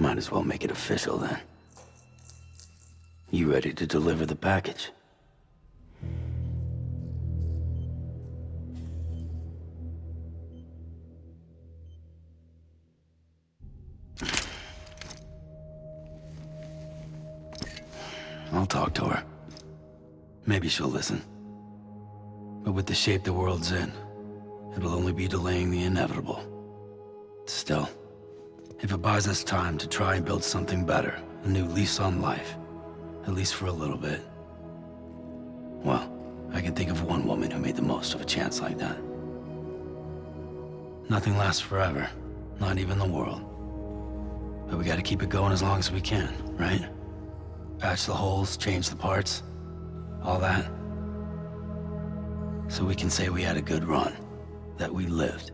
Might as well make it official then. You ready to deliver the package? I'll talk to her. Maybe she'll listen. But with the shape the world's in, it'll only be delaying the inevitable. Still, if it buys us time to try and build something better, a new lease on life, at least for a little bit, well, I can think of one woman who made the most of a chance like that. Nothing lasts forever, not even the world. But we gotta keep it going as long as we can, right? Patch the holes, change the parts, all that. So we can say we had a good run, that we lived.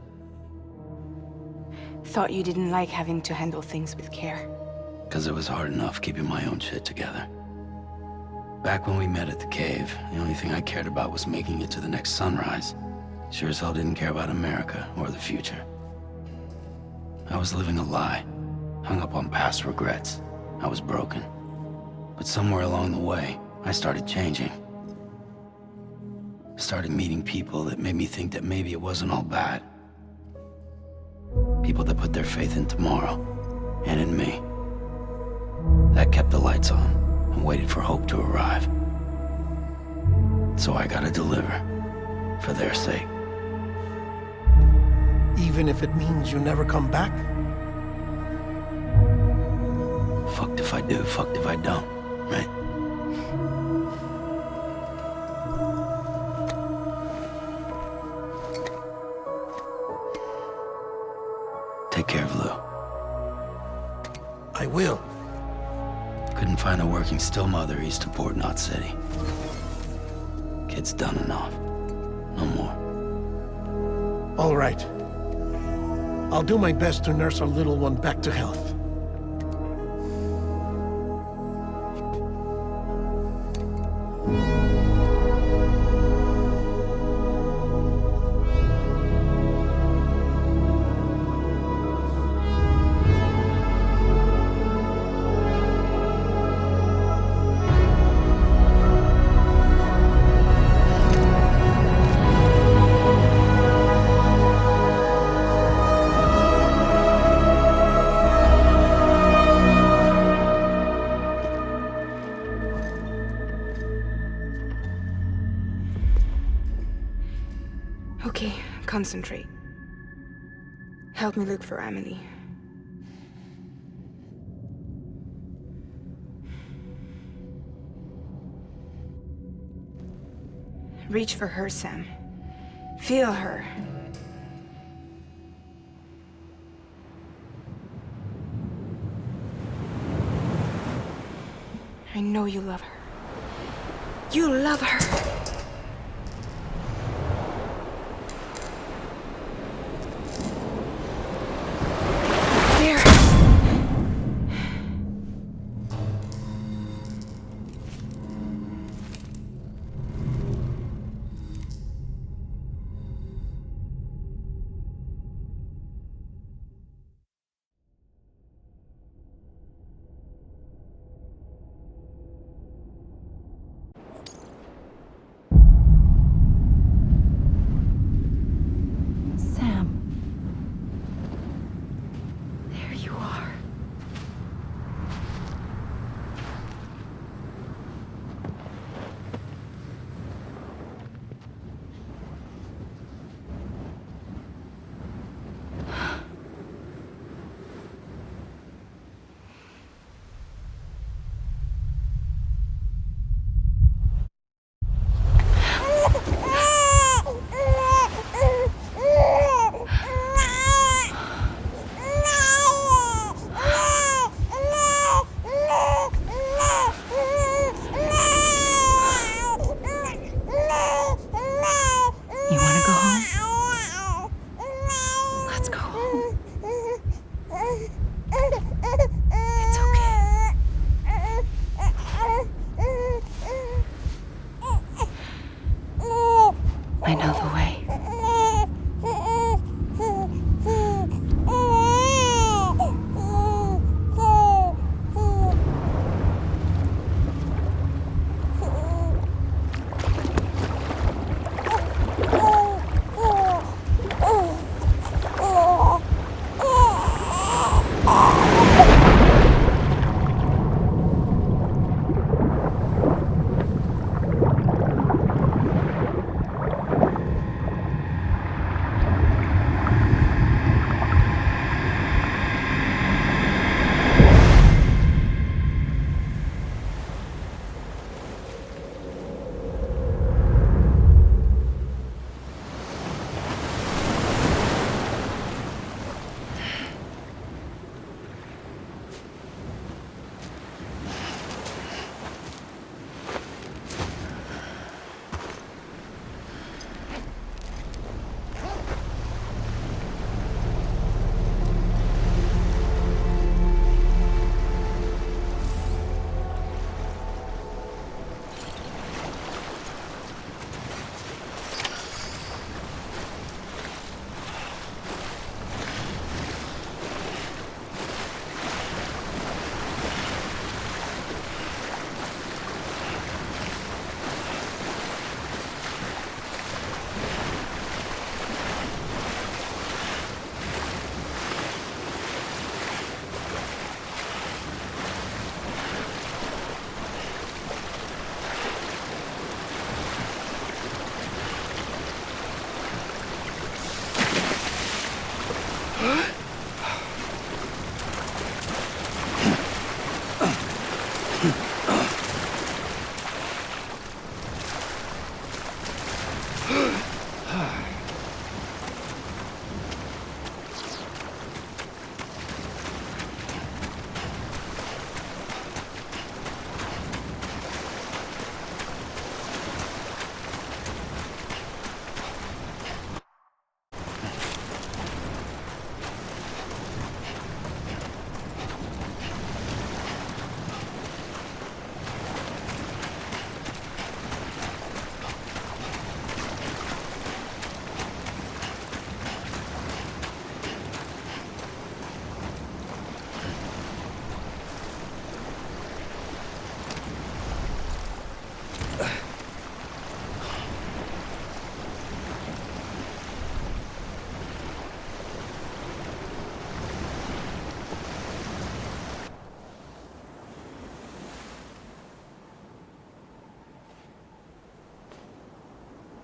Thought you didn't like having to handle things with care. 'Cause it was hard enough keeping my own shit together. Back when we met at the cave, the only thing I cared about was making it to the next sunrise. Sure as hell didn't care about America or the future. I was living a lie, hung up on past regrets. I was broken. But somewhere along the way, I started changing. Started meeting people that made me think that maybe it wasn't all bad. People that put their faith in tomorrow, and in me. That kept the lights on, and waited for hope to arrive. So I gotta deliver, for their sake. Even if it means you never come back? Fucked if I do, fucked if I don't, right? Take care of Lou. I will. Couldn't find a working still mother east of Port Knot City. Kid's done enough. No more. All right. I'll do my best to nurse our little one back to health. Okay, concentrate. Help me look for Emily. Reach for her, Sam. Feel her. I know you love her. You love her!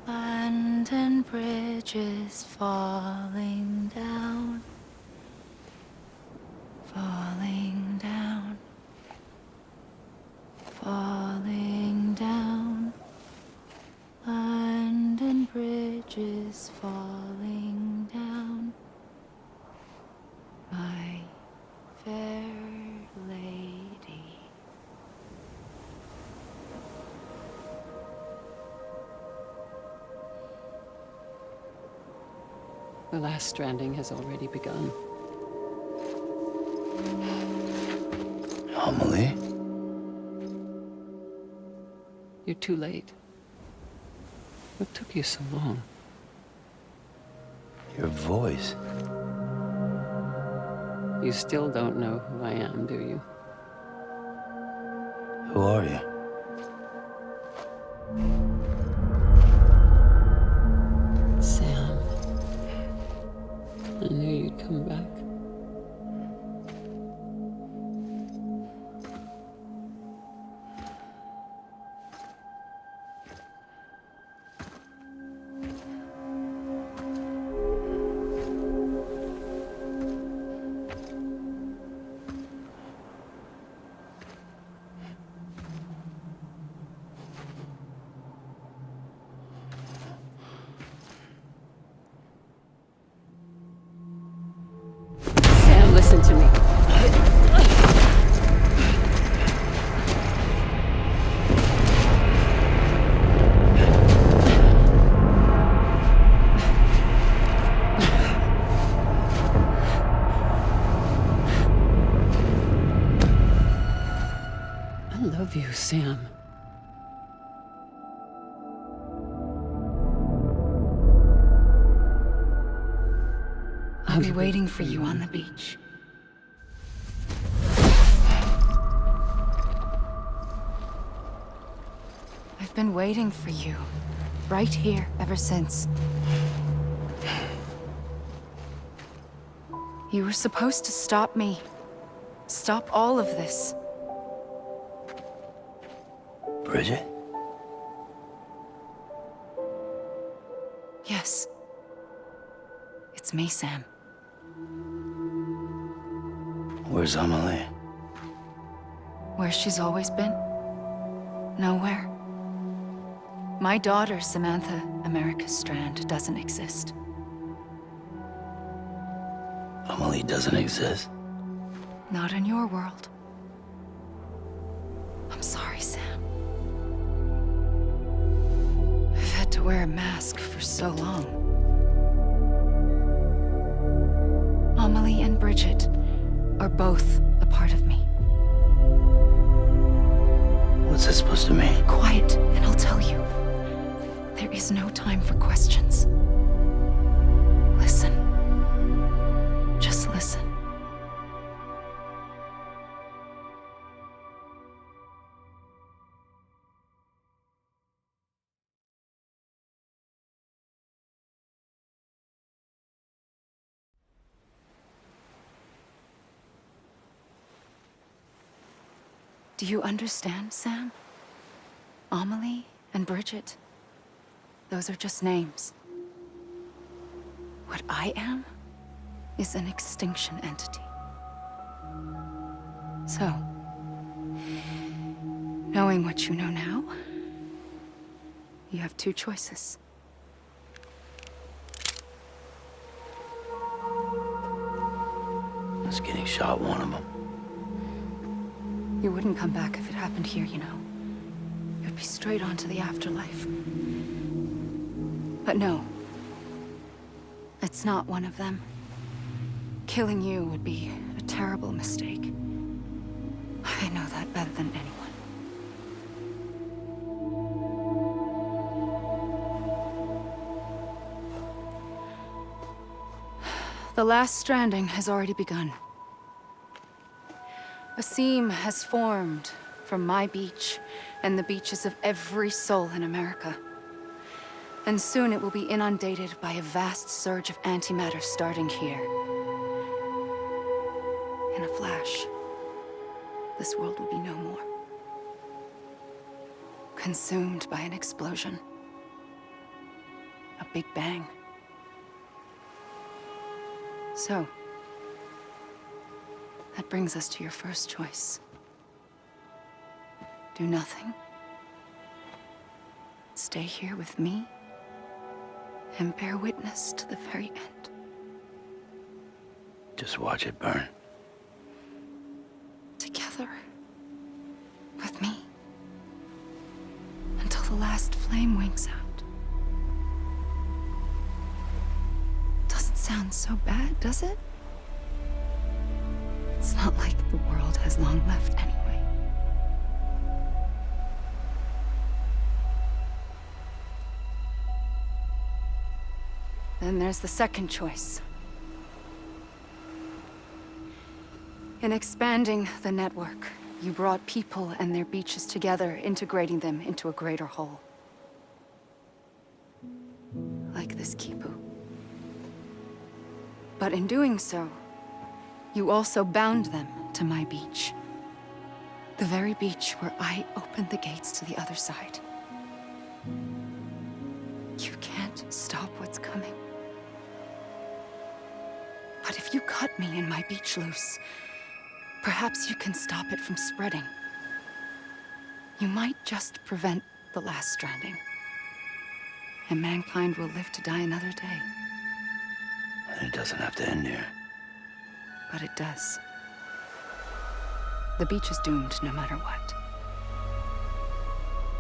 Land and bridges falling down, falling down, falling down. Land and bridges falling down, my fair lady. The last stranding has already begun. Amelie? You're too late. What took you so long? Your voice. You still don't know who I am, do you? Who are you? Sam. I knew you'd come back. Sam, listen to me. I love you, Sam. I'll be waiting for you on the beach. I've been waiting for you, right here, ever since. You were supposed to stop me. Stop all of this. Bridget? Yes. It's me, Sam. Where's Amelie? Where she's always been. Nowhere. My daughter, Samantha America Strand, doesn't exist. Amelie doesn't exist? Not in your world. I'm sorry, Sam. I've had to wear a mask for so long. Amelie and Bridget are both a part of me. What's that supposed to mean? Quiet, and I'll tell you. There is no time for questions. Listen. Just listen. Do you understand, Sam? Amelie and Bridget, those are just names. What I am is an extinction entity. So, knowing what you know now, you have two choices. Is getting shot one of them? You wouldn't come back if it happened here, you know. You'd be straight on to the afterlife. But no. It's not one of them. Killing you would be a terrible mistake. I know that better than anyone. The last stranding has already begun. A seam has formed from my beach and the beaches of every soul in America. And soon it will be inundated by a vast surge of antimatter starting here. In a flash, this world will be no more. Consumed by an explosion. A big bang. So, that brings us to your first choice. Do nothing. Stay here with me and bear witness to the very end. Just watch it burn. Together. With me. Until the last flame winks out. Doesn't sound so bad, does it? It's not like the world has long left anyway. Then there's the second choice. In expanding the network, you brought people and their beaches together, integrating them into a greater whole. Like this Kipu. But in doing so, you also bound them to my beach. The very beach where I opened the gates to the other side. You can't stop what's coming. But if you cut me and my beach loose, perhaps you can stop it from spreading. You might just prevent the last stranding. And mankind will live to die another day. And it doesn't have to end here. But it does. The beach is doomed no matter what.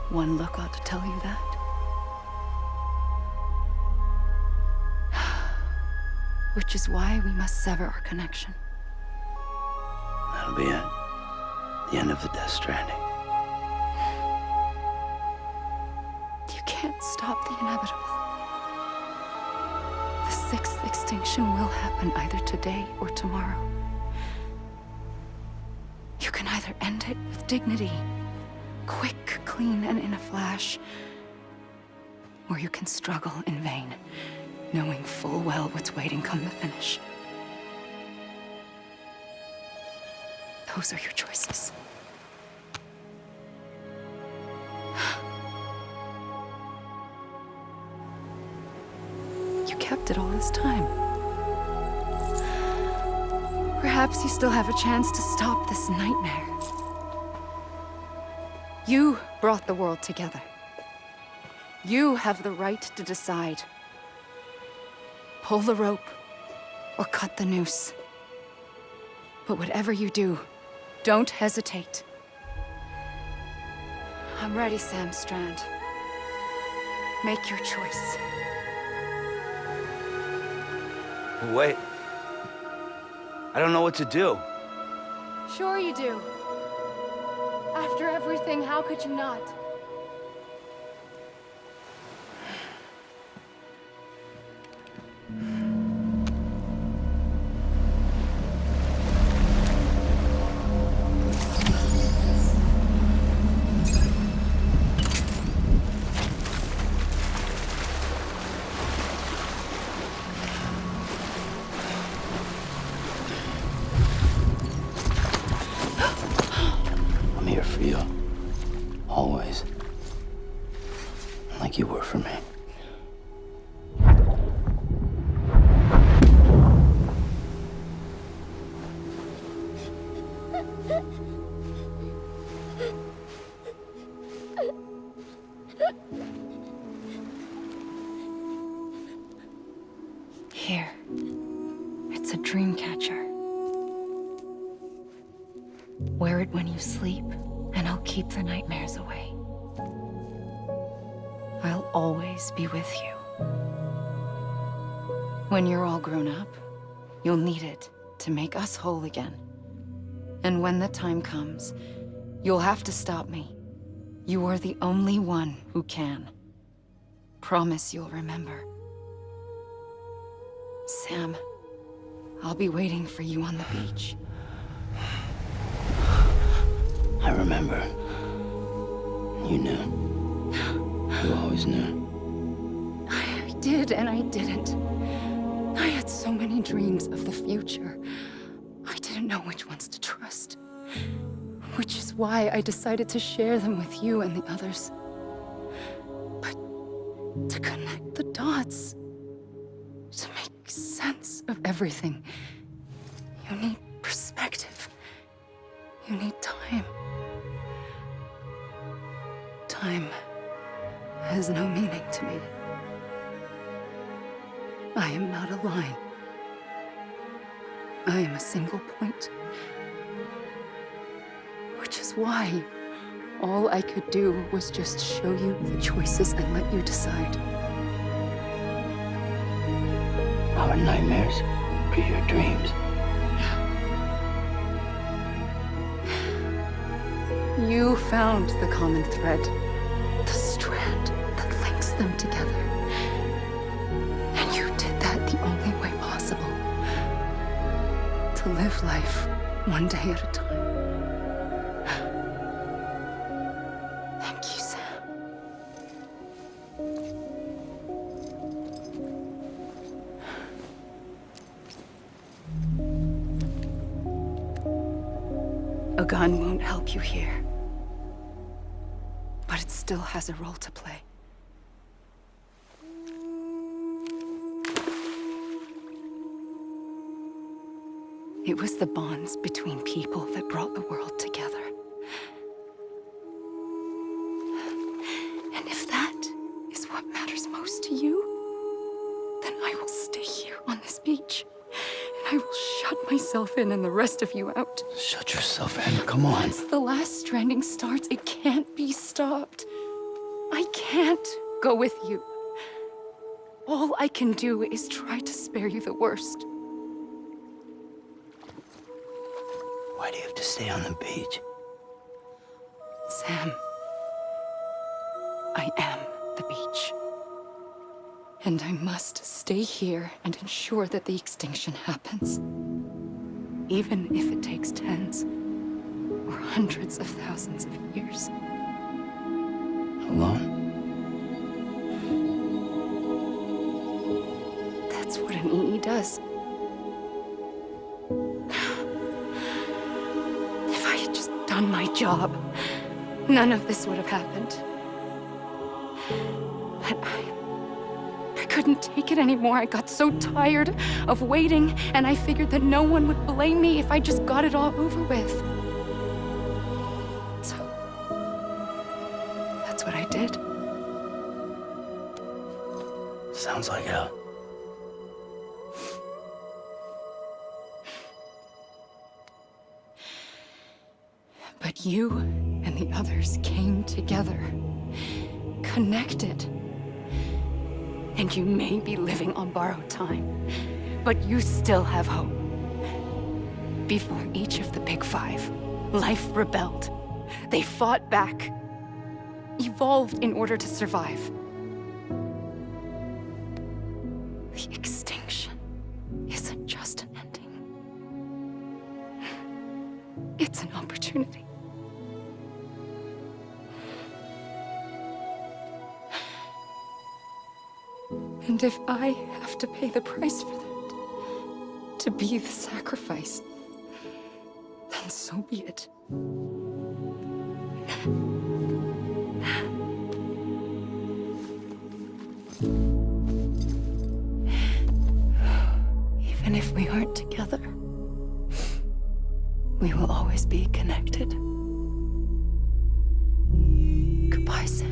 One look ought to tell you that. Which is why we must sever our connection. That'll be it. The end of the Death Stranding. You can't stop the inevitable. The sixth extinction will happen either today or tomorrow. You can either end it with dignity, quick, clean, and in a flash, or you can struggle in vain, knowing full well what's waiting come the finish. Those are your choices. You kept it all this time. Perhaps you still have a chance to stop this nightmare. You brought the world together. You have the right to decide. Pull the rope or cut the noose. But whatever you do, don't hesitate. I'm ready, Sam Strand. Make your choice. Wait. I don't know what to do. Sure you do. After everything, how could you not? I'm here for you. Always. Here. It's a dream catcher. Wear it when you sleep, and I'll keep the nightmares away. I'll always be with you. When you're all grown up, you'll need it to make us whole again. And when the time comes, you'll have to stop me. You are the only one who can. Promise you'll remember. Sam, I'll be waiting for you on the beach. I remember. You knew. You always knew. I did and I didn't. I had so many dreams of the future. I didn't know which ones to trust. Which is why I decided to share them with you and the others. But to connect the dots, to make sense of everything, you need perspective. You need time. Time has no meaning to me. I am not a line. I am a single point. Which is why all I could do was just show you the choices and let you decide. Our nightmares are your dreams. You found the common thread, the strand that links them together. And you did that the only way possible. To live life one day at a time. Thank you, Sam. A gun won't help you here. But it still has a role to play. It was the bonds between people that brought the world together. And if that is what matters most to you, then I will stay here on this beach. And I will shut myself in and the rest of you out. Shut yourself in. Come on. Once the last stranding starts, it can't be stopped. I can't go with you. All I can do is try to spare you the worst. Why do you have to stay on the beach? Sam, I am the beach. And I must stay here and ensure that the extinction happens. Even if it takes tens or hundreds of thousands of years. Alone? That's what an EE does. If I had just done my job, none of this would have happened. But I couldn't take it anymore. I got so tired of waiting, and I figured that no one would blame me if I just got it all over with. So, that's what I did. Sounds like hell. But you and the others came together, connected. And you may be living on borrowed time, but you still have hope. Before each of the Big Five, life rebelled. They fought back, evolved in order to survive. The extinction isn't just an ending. It's an opportunity. And if I have to pay the price for that, to be the sacrifice, then so be it. Even if we aren't together, we will always be connected. Goodbye, Sam.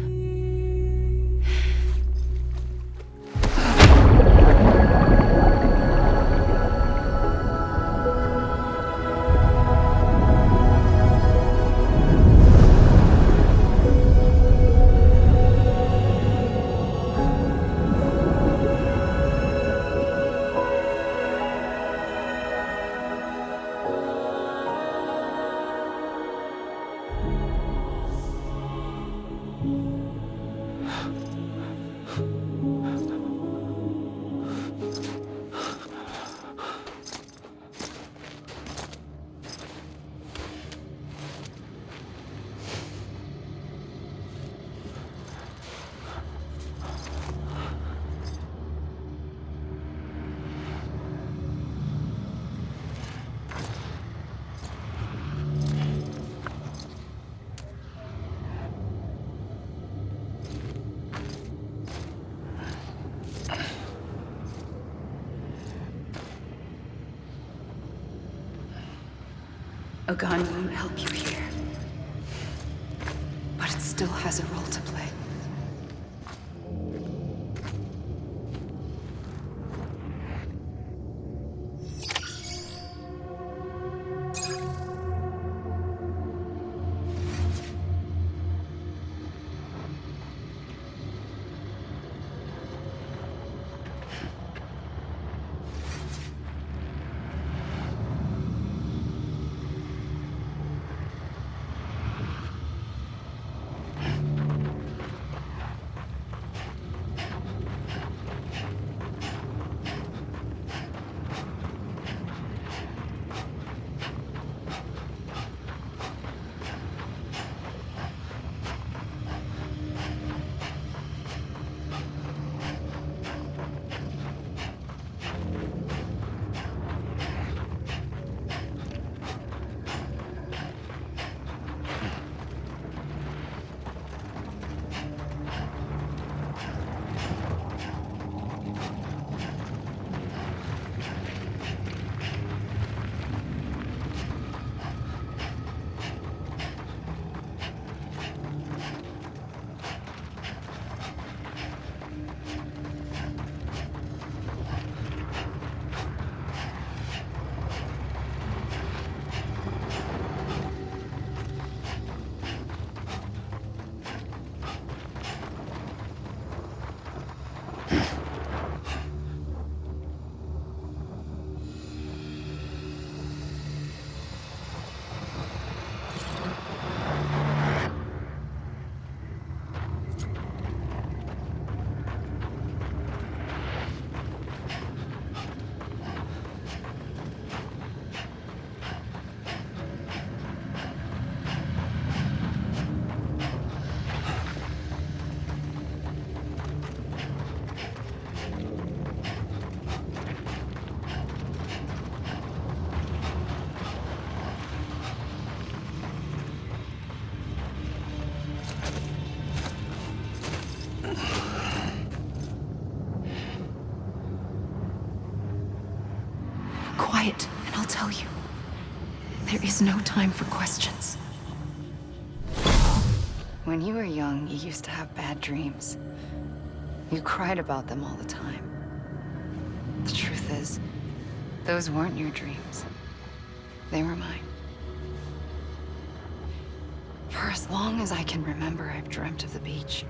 A gun won't help you here. But it still has a role to play. Quiet, and I'll tell you. There is no time for questions. When you were young, you used to have bad dreams. You cried about them all the time. The truth is, those weren't your dreams. They were mine. For as long as I can remember, I've dreamt of the beach.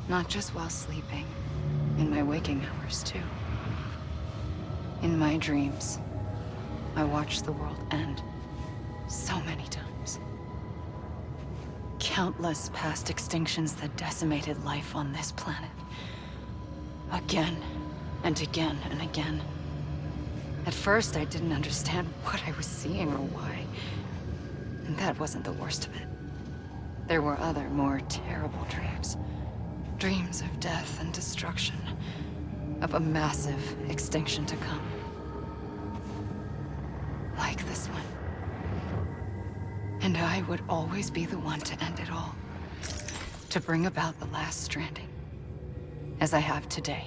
Not just while sleeping, in my waking hours too. In my dreams, I watched the world end so many times. Countless past extinctions that decimated life on this planet. Again, and again, and again. At first, I didn't understand what I was seeing or why. And that wasn't the worst of it. There were other, more terrible dreams. Dreams of death and destruction. Of a massive extinction to come. Like this one. And I would always be the one to end it all. To bring about the last stranding. As I have today.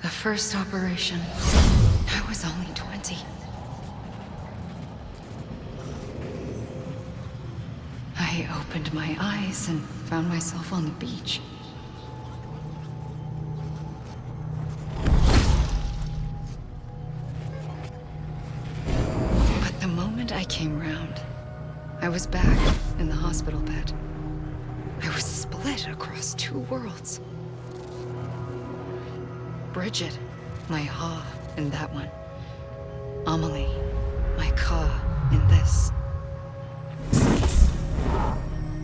The first operation, I was only 20. I opened my eyes and found myself on the beach. But the moment I came round, I was back in the hospital bed. I was split across two worlds. Bridget, my Ha in that one. Amelie, my Ka in this.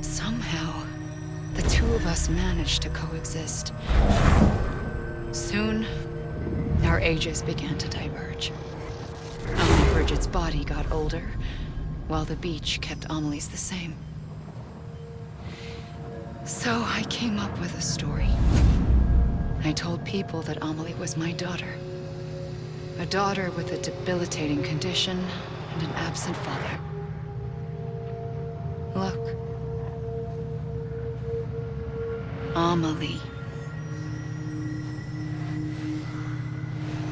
Somehow, the two of us managed to coexist. Soon, our ages began to diverge. Only Bridget's body got older, while the beach kept Amelie's the same. So I came up with a story. I told people that Amelie was my daughter. A daughter with a debilitating condition and an absent father. Look. Amelie.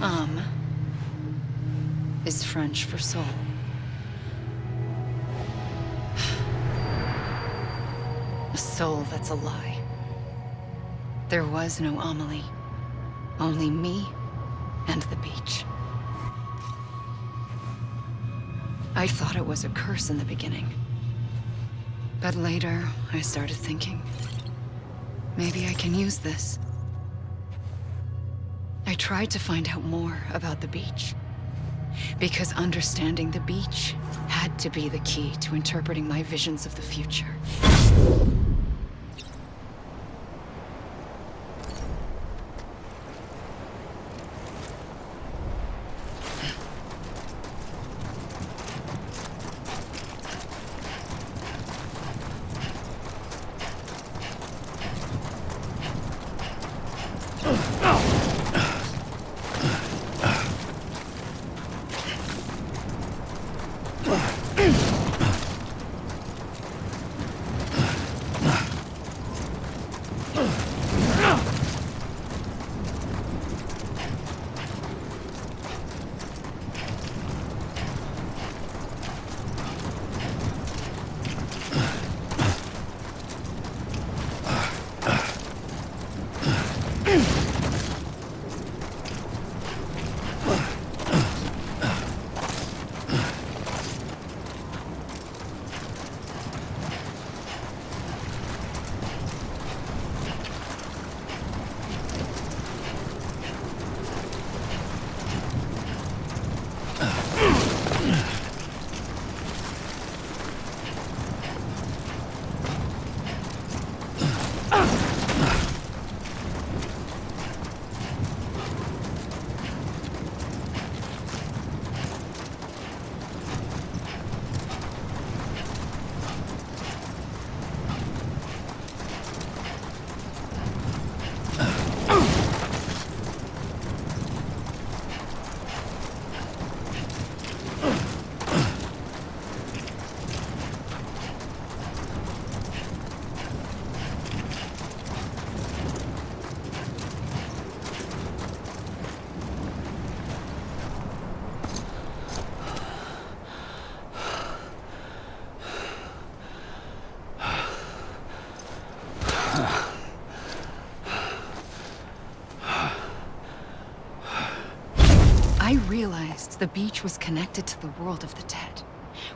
Âme is French for soul. A soul that's a lie. There was no Amelie. Only me and the beach. I thought it was a curse in the beginning. But later, I started thinking, maybe I can use this. I tried to find out more about the beach. Because understanding the beach had to be the key to interpreting my visions of the future. I realized the beach was connected to the world of the dead,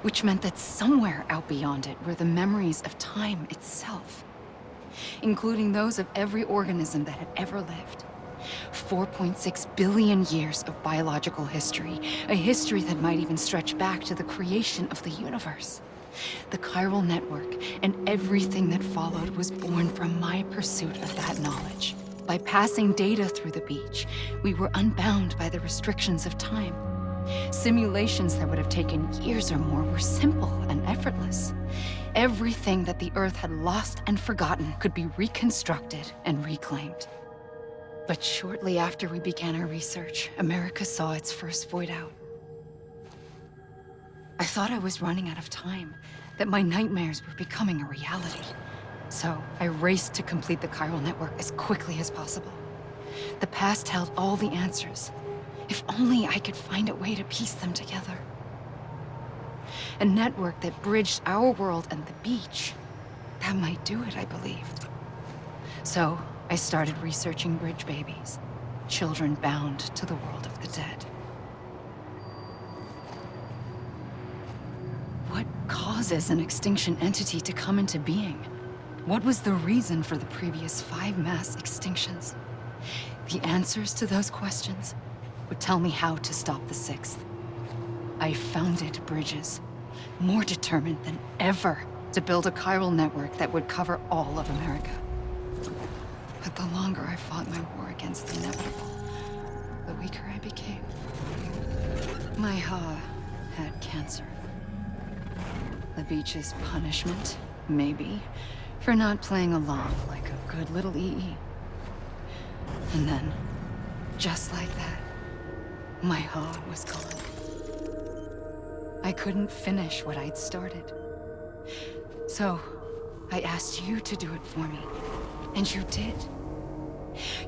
which meant that somewhere out beyond it were the memories of time itself, including those of every organism that had ever lived. 4.6 billion years of biological history, a history that might even stretch back to the creation of the universe. The chiral network and everything that followed was born from my pursuit of that knowledge. By passing data through the beach, we were unbound by the restrictions of time. Simulations that would have taken years or more were simple and effortless. Everything that the Earth had lost and forgotten could be reconstructed and reclaimed. But shortly after we began our research, America saw its first void out. I thought I was running out of time, that my nightmares were becoming a reality. So I raced to complete the chiral network as quickly as possible. The past held all the answers. If only I could find a way to piece them together. A network that bridged our world and the beach. That might do it, I believed. So, I started researching bridge babies. Children bound to the world of the dead. What causes an extinction entity to come into being? What was the reason for the previous 5 mass extinctions? The answers to those questions would tell me how to stop the 6th. I founded bridges, more determined than ever to build a chiral network that would cover all of America. But the longer I fought my war against the inevitable, the weaker I became. My Ha had cancer. The beach's punishment, maybe, for not playing along like a good little EE. And then, just like that, my Ha was gone. I couldn't finish what I'd started. So, I asked you to do it for me, and you did.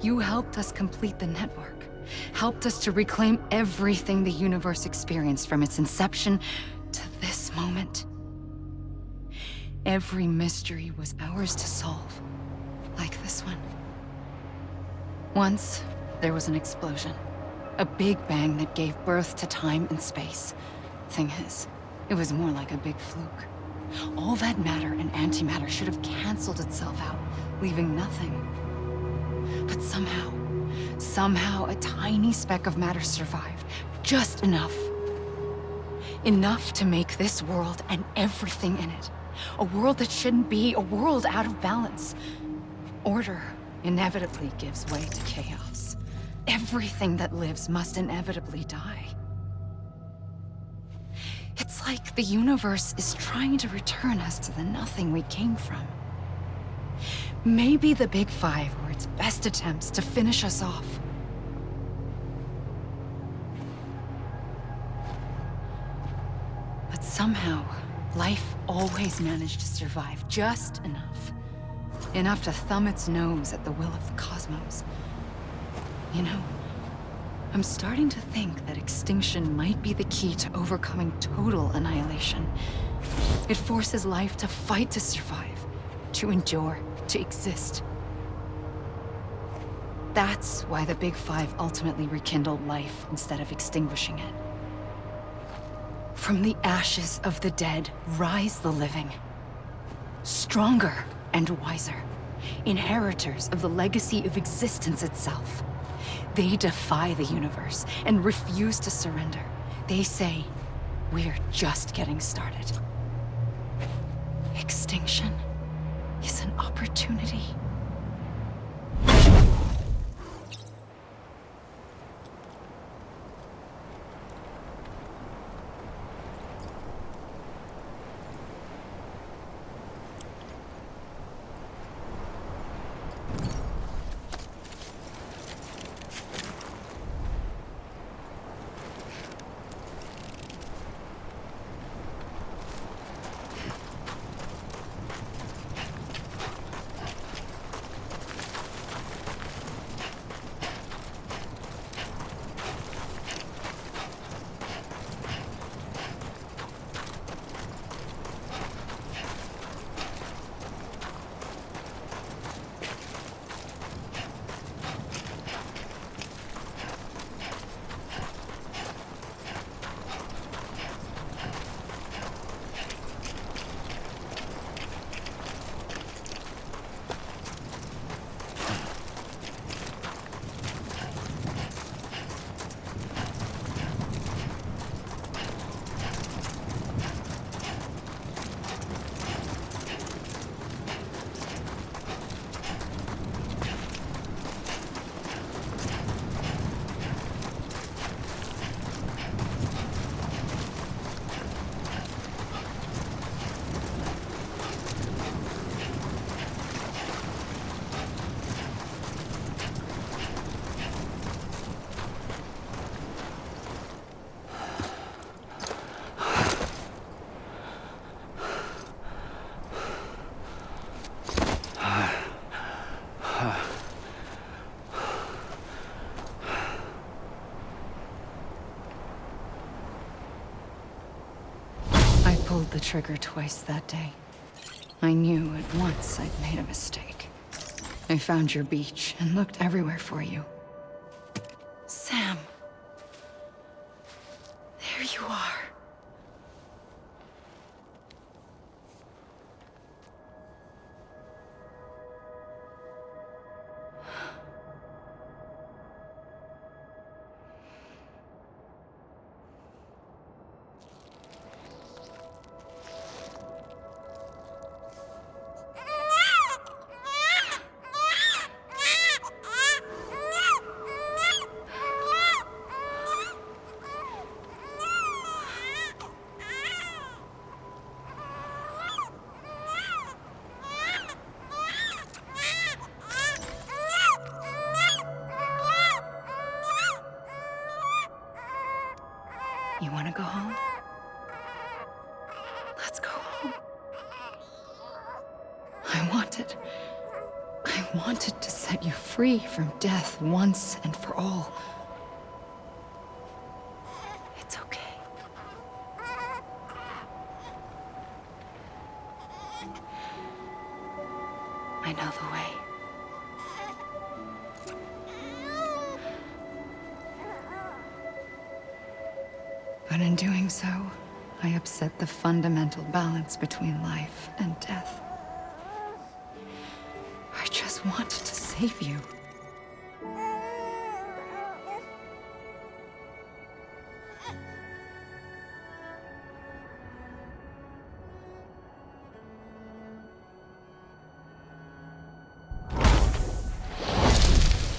You helped us complete the network, helped us to reclaim everything the universe experienced from its inception to this moment. Every mystery was ours to solve, like this one. Once, there was an explosion. A big bang that gave birth to time and space. Thing is, it was more like a big fluke. All that matter and antimatter should have canceled itself out, leaving nothing. But somehow a tiny speck of matter survived. Just enough. Enough to make this world and everything in it. A world that shouldn't be, a world out of balance. Order inevitably gives way to chaos. Everything that lives must inevitably die. It's like the universe is trying to return us to the nothing we came from. Maybe the Big Five were its best attempts to finish us off. But somehow, life always managed to survive just enough. Enough to thumb its nose at the will of the cosmos. You know, I'm starting to think that extinction might be the key to overcoming total annihilation. It forces life to fight to survive, to endure, to exist. That's why the Big Five ultimately rekindled life instead of extinguishing it. From the ashes of the dead rise the living. Stronger and wiser. Inheritors of the legacy of existence itself. They defy the universe and refuse to surrender. They say, we're just getting started. Extinction is an opportunity. pulled the trigger twice that day. I knew at once I'd made a mistake. I found your beach and looked everywhere for you. Sam. There you are. You want to go home? Let's go home. I wanted to set you free from death once and for all. It's okay. I know the way. But in doing so, I upset the fundamental balance between life and death. I just wanted to save you.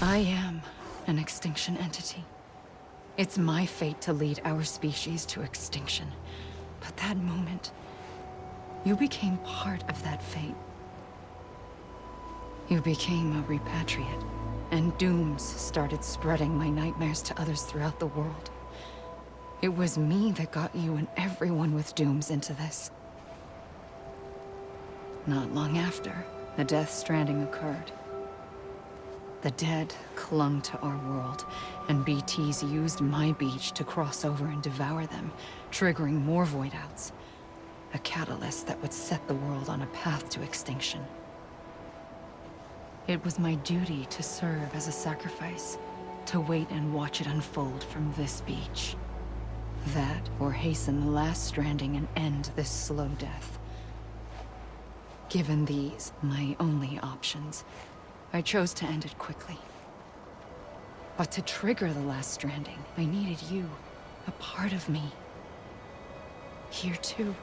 I am an extinction entity. It's my fate to lead our species to extinction. But that moment, you became part of that fate. You became a repatriate, and dooms started spreading my nightmares to others throughout the world. It was me that got you and everyone with dooms into this. Not long after, the Death Stranding occurred. The dead clung to our world, and BTs used my beach to cross over and devour them, triggering more void outs. A catalyst that would set the world on a path to extinction. It was my duty to serve as a sacrifice, to wait and watch it unfold from this beach. That, or hasten the last stranding and end this slow death. Given these, my only options, I chose to end it quickly. But to trigger the last stranding, I needed you, a part of me. Here too.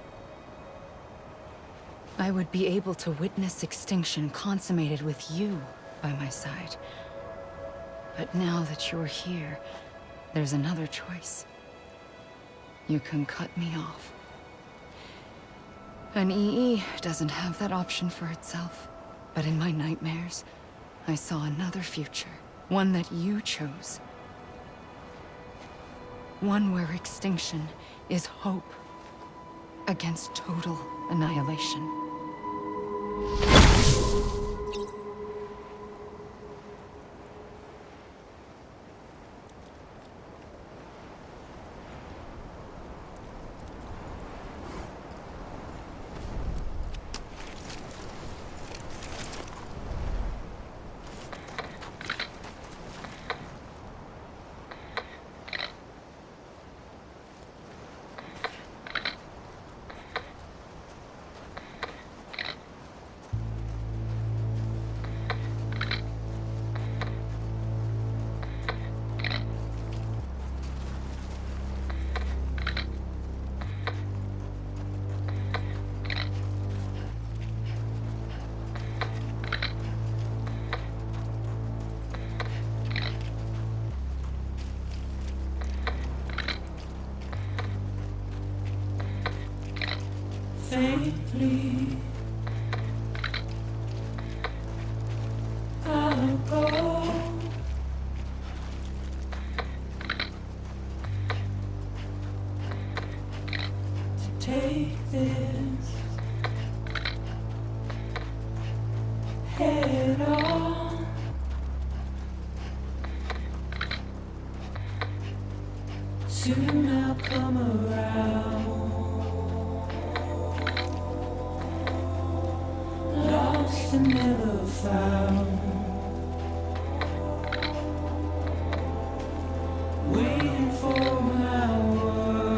I would be able to witness extinction consummated with you by my side. But now that you're here, there's another choice. You can cut me off. An EE doesn't have that option for itself. But in my nightmares, I saw another future. One that you chose. One where extinction is hope against total annihilation. Faintly, I'll go to take this head on. Soon I'll come around. lost and never found. Waiting for my words,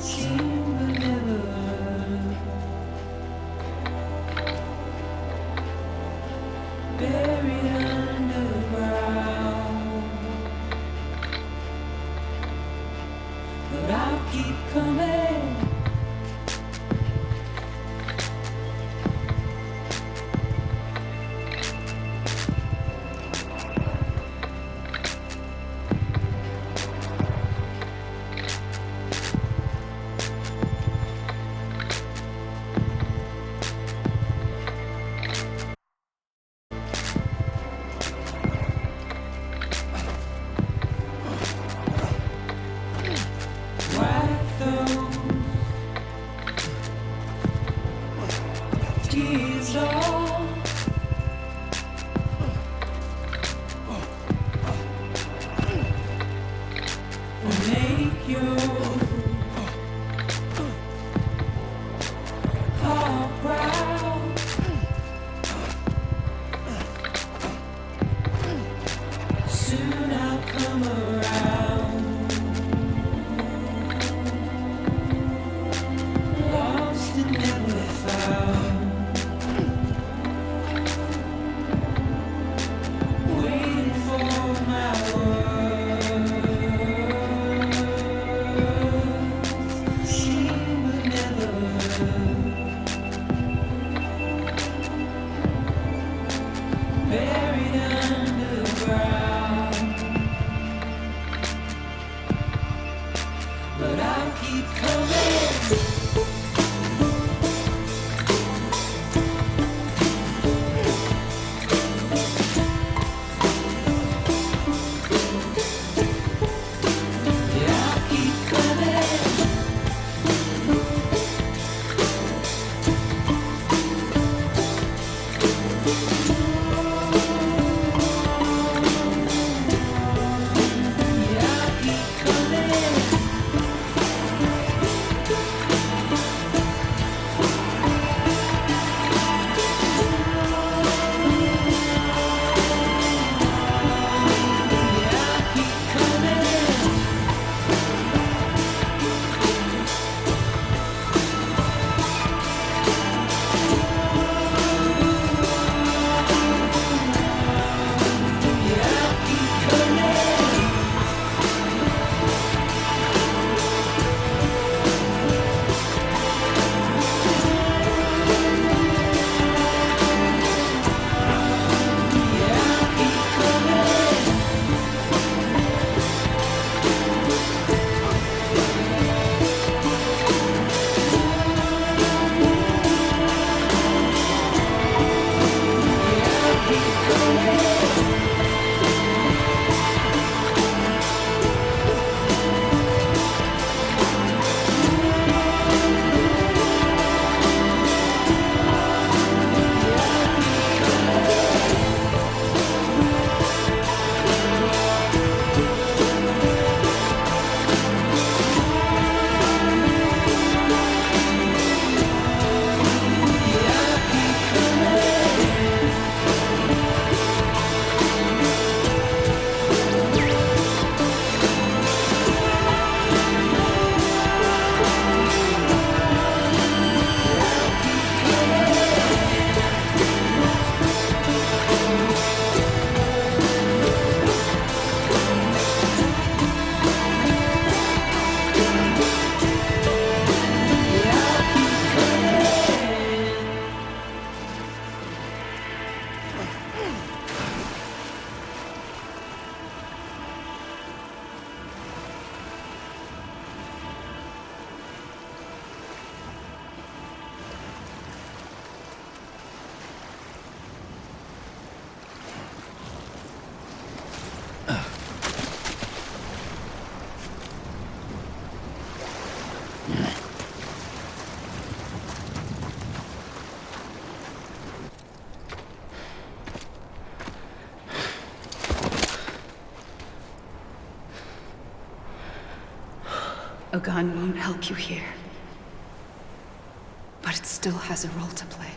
seen but never heard. Buried underground, but I'll keep coming. Wipe those tears off. And make your heart proud. Soon I'll come around. Lost and never found. Waiting for my words, seen but never heard. Buried underground, but I'll keep coming. Yeah, I'll keep coming. Yeah, I'll keep coming. Yeah, I'll keep coming. Yeah, I'll keep coming. Yeah, I'll keep coming. Yeah, I'll keep coming. A gun won't help you here. But it still has a role to play.